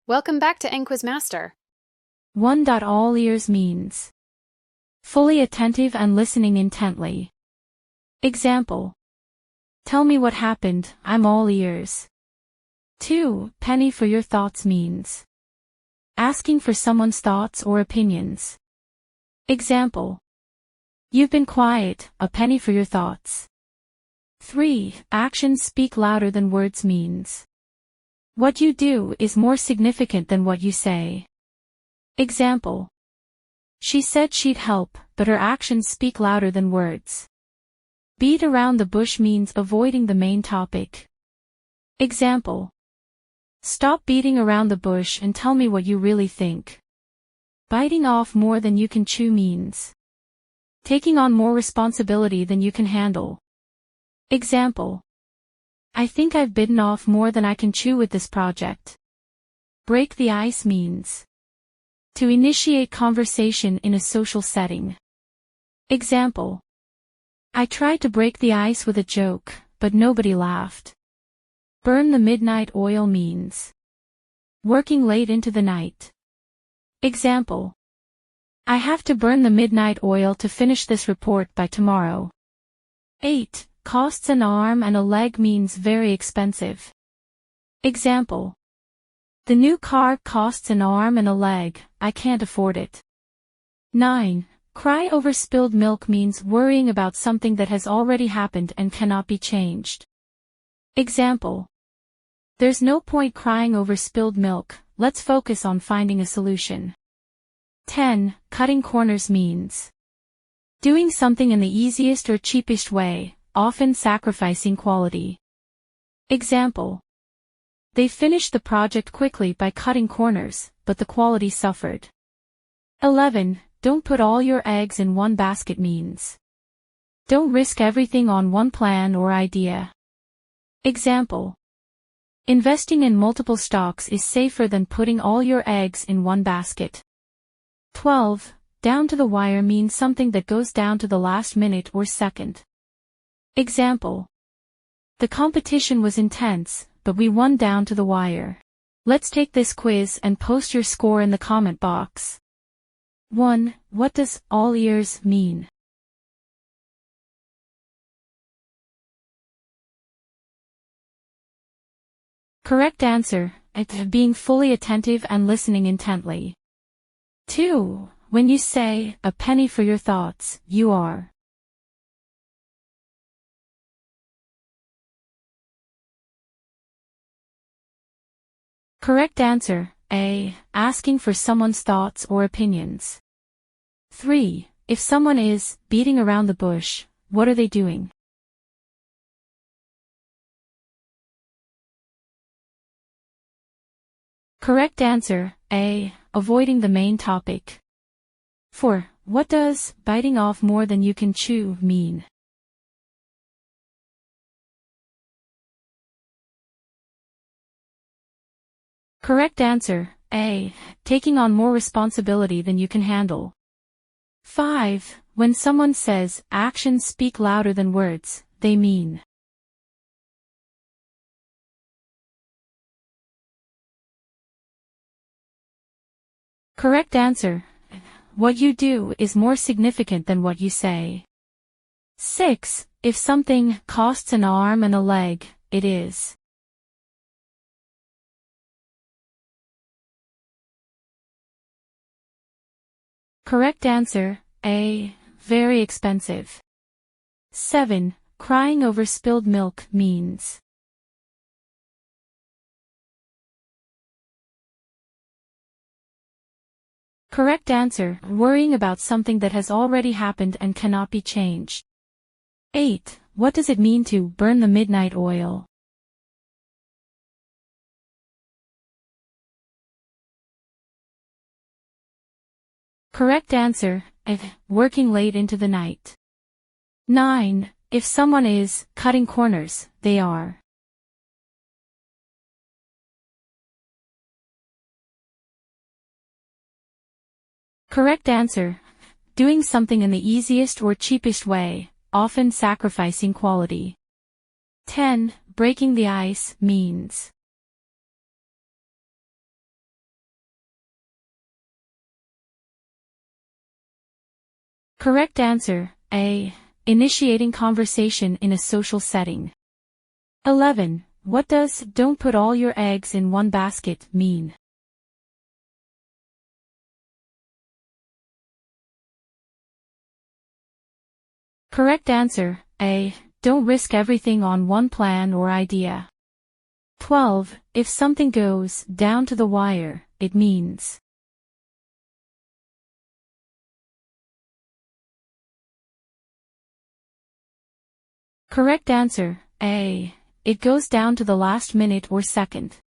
Welcome back to Enquiz Master. 1. All ears means fully attentive and listening intently. Example: tell me what happened, I'm all ears. 2. Penny for your thoughts means asking for someone's thoughts or opinions. Example: you've been quiet, a penny for your thoughts. 3. Actions speak louder than words means what you do is more significant than what you say. Example: she said she'd help, but her actions speak louder than words. Beat around the bush means avoiding the main topic. Example: stop beating around the bush and tell me what you really think. Biting off more than you can chew means taking on more responsibility than you can handle. Example: I think I've bitten off more than I can chew with this project. Break the ice means to initiate conversation in a social setting. Example: I tried to break the ice with a joke, but nobody laughed. Burn the midnight oil means working late into the night. Example: I have to burn the midnight oil to finish this report by tomorrow. 8. Costs an arm and a leg means very expensive. Example: the new car costs an arm and a leg, I can't afford it. 9. Cry over spilled milk means worrying about something that has already happened and cannot be changed. Example: there's no point crying over spilled milk, let's focus on finding a solution. 10. Cutting corners means doing something in the easiest or cheapest way, often sacrificing quality. Example: they finished the project quickly by cutting corners, but the quality suffered. 11. Don't put all your eggs in one basket means don't risk everything on one plan or idea. Example: investing in multiple stocks is safer than putting all your eggs in one basket. 12. Down to the wire means something that goes down to the last minute or second. Example: the competition was intense, but we won down to the wire. Let's take this quiz and post your score in the comment box. 1. What does all ears mean? Correct answer: being fully attentive and listening intently. 2. When you say a penny for your thoughts, you are correct answer: A. Asking for someone's thoughts or opinions. 3. If someone is beating around the bush, what are they doing? Correct answer: A. Avoiding the main topic. 4. What does biting off more than you can chew mean? Correct answer: A. Taking on more responsibility than you can handle. 5. When someone says actions speak louder than words, they mean correct answer: what you do is more significant than what you say. 6. If something costs an arm and a leg, it is correct answer: A. Very expensive. 7. Crying over spilled milk means correct answer: worrying about something that has already happened and cannot be changed. 8. What does it mean to burn the midnight oil? Correct answer: working late into the night. 9. If someone is cutting corners, they are correct answer: doing something in the easiest or cheapest way, often sacrificing quality. 10. Breaking the ice means Correct answer, A. Initiating conversation in a social setting. 11. What does "don't put all your eggs in one basket" mean? Correct answer, A. Don't risk everything on one plan or idea. 12. If something goes down to the wire, it means. Correct answer, A. It goes down to the last minute or second.